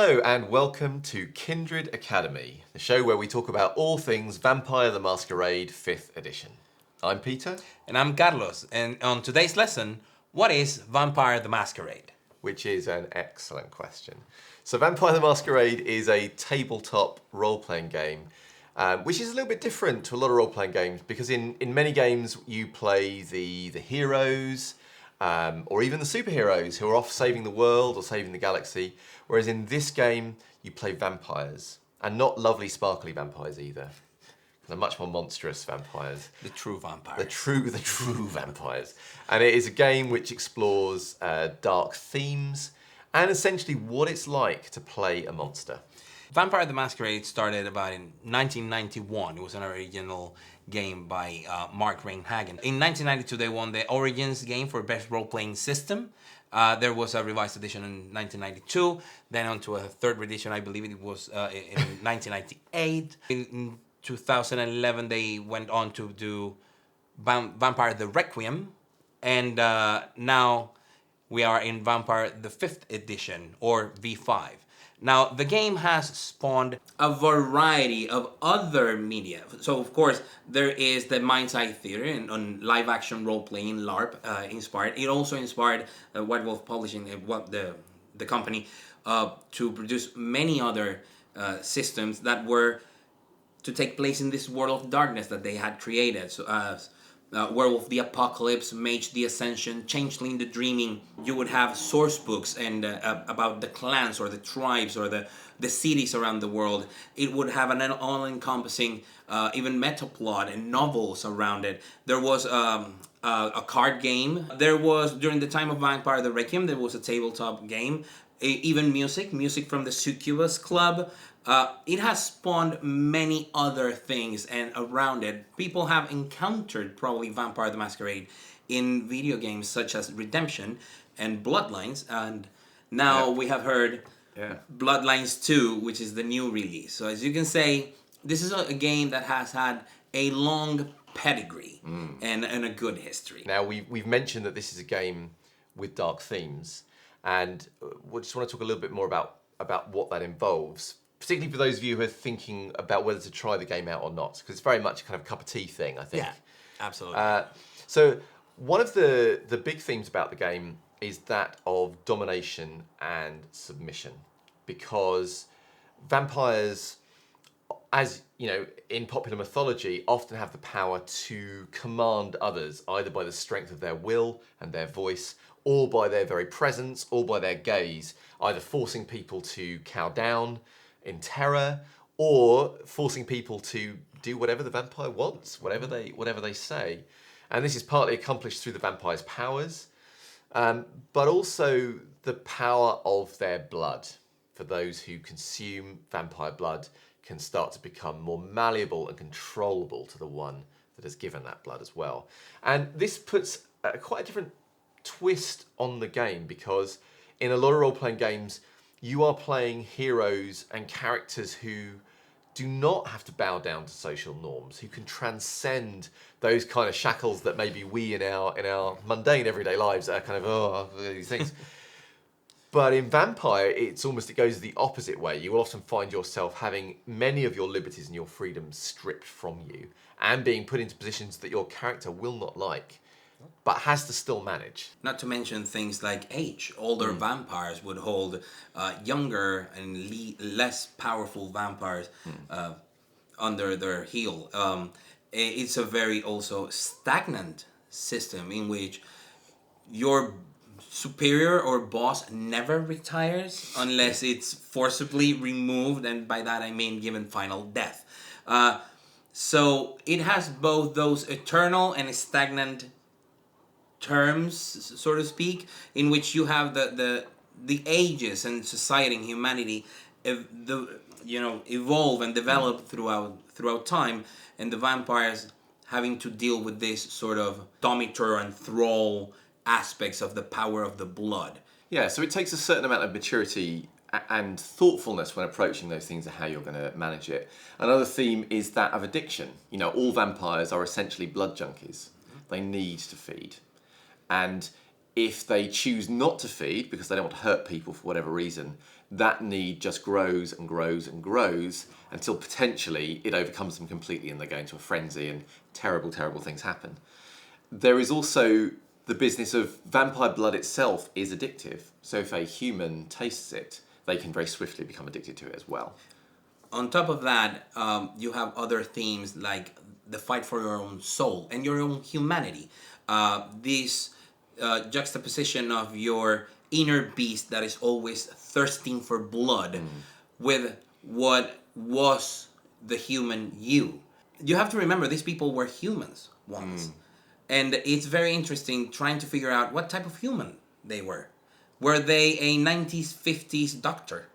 Hello and welcome to Kindred Academy, the show where we talk about all things Vampire the Masquerade 5th edition. I'm Peter. And I'm Carlos, and on today's lesson, what is Vampire the Masquerade? Which is an excellent question. So Vampire the Masquerade is a tabletop role-playing game, which is a little bit different to a lot of role-playing games because in many games you play the heroes, or even the superheroes who are off saving the world or saving the galaxy, whereas in this game you play vampires, and not lovely sparkly vampires either. They're much more monstrous vampires. The true vampires. The true vampires. And it is a game which explores dark themes and essentially what it's like to play a monster. Vampire the Masquerade started about in 1991. It was an original game by Mark Rein-Hagen. In 1992, they won the Origins game for Best Role-Playing System. There was a revised edition in 1992, then on to a third edition, I believe it was in 1998. In 2011, they went on to do Vampire the Requiem, and now we are in Vampire the 5th edition, or V5. Now, the game has spawned a variety of other media. So, of course, there is the Mindside Theater on live-action role-playing, LARP, inspired. It also inspired White Wolf Publishing, the company, to produce many other systems that were to take place in this world of darkness that they had created. So, Werewolf the Apocalypse, Mage the Ascension, Changeling the Dreaming. You would have source books and about the clans or the tribes or the cities around the world. It would have an all-encompassing even meta plot and novels around it. There was a card game. There was, during the time of Vampire the Requiem, there was a tabletop game. Even music from the Succubus Club. It has spawned many other things, and around it, people have encountered probably Vampire the Masquerade in video games such as Redemption and Bloodlines, and now we have heard Bloodlines 2, which is the new release. So as you can say, this is a game that has had a long pedigree and a good history. Now, we've mentioned that this is a game with dark themes, and we just want to talk a little bit more about what that involves, particularly for those of you who are thinking about whether to try the game out or not, because it's very much a kind of cup of tea thing, I think. Yeah, absolutely. So one of the big themes about the game is that of domination and submission, because vampires, as you know, in popular mythology, often have the power to command others, either by the strength of their will and their voice, or by their very presence, or by their gaze, either forcing people to cow down in terror, or forcing people to do whatever the vampire wants, whatever they say. And this is partly accomplished through the vampire's powers, but also the power of their blood. For those who consume vampire blood can start to become more malleable and controllable to the one that has given that blood as well. And this puts quite a different twist on the game, because in a lot of role-playing games, you are playing heroes and characters who do not have to bow down to social norms, who can transcend those kind of shackles that maybe we in our mundane everyday lives are kind of, these things. But in Vampire, it goes the opposite way. You will often find yourself having many of your liberties and your freedoms stripped from you, and being put into positions that your character will not like, but has to still manage. Not to mention things like age. Older vampires would hold younger and less powerful vampires under their heel. It's a very also stagnant system in which your superior or boss never retires unless it's forcibly removed, and by that I mean given final death. So it has both those eternal and stagnant terms, so to speak, in which you have the ages and society and humanity evolve and develop throughout time, and the vampires having to deal with this sort of domitor and thrall aspects of the power of the blood. Yeah, so it takes a certain amount of maturity and thoughtfulness when approaching those things and how you're going to manage it. Another theme is that of addiction. You know, all vampires are essentially blood junkies. They need to feed. And if they choose not to feed because they don't want to hurt people for whatever reason, that need just grows and grows and grows until potentially it overcomes them completely and they go into a frenzy and terrible, terrible things happen. There is also the business of vampire blood itself is addictive. So if a human tastes it, they can very swiftly become addicted to it as well. On top of that, you have other themes like the fight for your own soul and your own humanity. This juxtaposition of your inner beast that is always thirsting for blood with what was the human you. You have to remember these people were humans once. And it's very interesting trying to figure out what type of human they were. Were they a 90s, 50s doctor?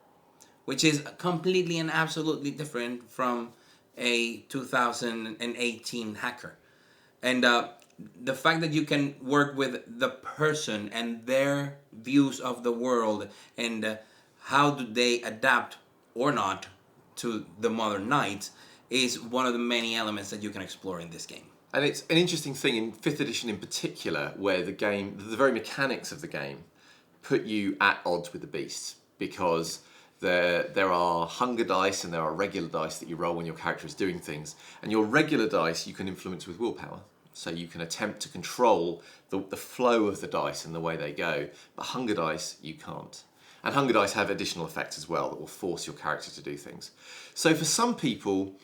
Which is completely and absolutely different from a 2018 hacker. And the fact that you can work with the person and their views of the world and how do they adapt or not to the modern night is one of the many elements that you can explore in this game. And it's an interesting thing in 5th edition in particular, where the very mechanics of the game put you at odds with the beasts, because there are hunger dice and there are regular dice that you roll when your character is doing things. And your regular dice you can influence with willpower. So you can attempt to control the flow of the dice and the way they go. But hunger dice, you can't. And hunger dice have additional effects as well that will force your character to do things. So for some people,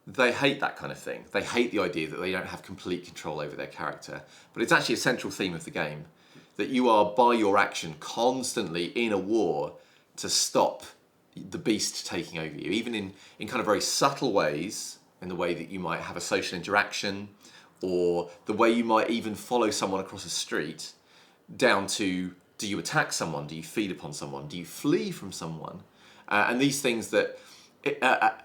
they hate that kind of thing. They hate the idea that they don't have complete control over their character. But it's actually a central theme of the game, that you are, by your action, constantly in a war to stop the beast taking over you, even in kind of very subtle ways, in the way that you might have a social interaction, or the way you might even follow someone across a street, down to, do you attack someone? Do you feed upon someone? Do you flee from someone? And these things that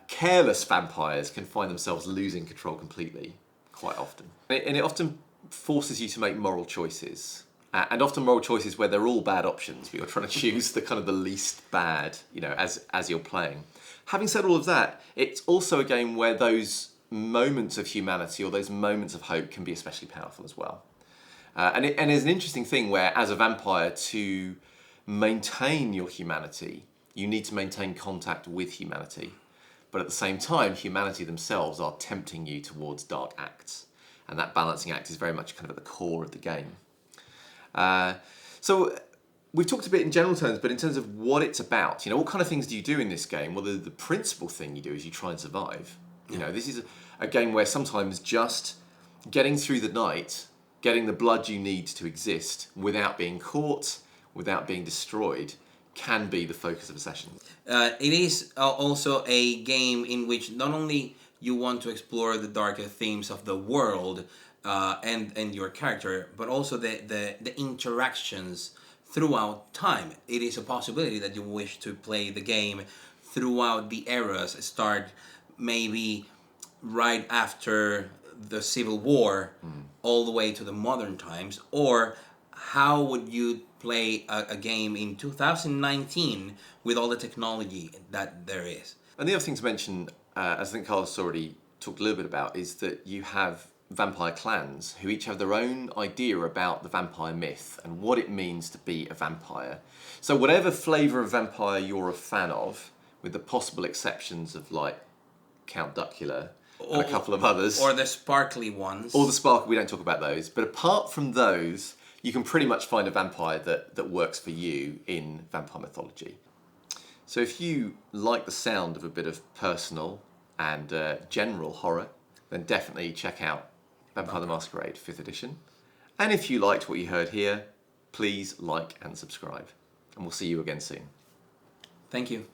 careless vampires can find themselves losing control completely, quite often. And it often forces you to make moral choices. And often moral choices where they're all bad options, but you're trying to choose the kind of the least bad, as you're playing. Having said all of that, it's also a game where those moments of humanity or those moments of hope can be especially powerful as well. And it's an interesting thing where, as a vampire, to maintain your humanity, you need to maintain contact with humanity. But at the same time, humanity themselves are tempting you towards dark acts. And that balancing act is very much kind of at the core of the game. So we've talked a bit in general terms, but in terms of what it's about, what kind of things do you do in this game? Well, the principal thing you do is you try and survive. This is a game where sometimes just getting through the night, getting the blood you need to exist without being caught, without being destroyed, can be the focus of a session. It is also a game in which not only you want to explore the darker themes of the world and your character, but also the interactions throughout time. It is a possibility that you wish to play the game throughout the eras, start maybe right after the Civil War all the way to the modern times, or how would you play a game in 2019 with all the technology that there is. And the other thing to mention, as I think Carlos already talked a little bit about, is that you have vampire clans who each have their own idea about the vampire myth and what it means to be a vampire. So whatever flavour of vampire you're a fan of, with the possible exceptions of like Count Duckula and a couple of others. Or the sparkly ones. Or the sparkle, we don't talk about those. But apart from those, you can pretty much find a vampire that works for you in vampire mythology. So if you like the sound of a bit of personal and general horror, then definitely check out Vampire the Masquerade 5th edition. And if you liked what you heard here, please like and subscribe. And we'll see you again soon. Thank you.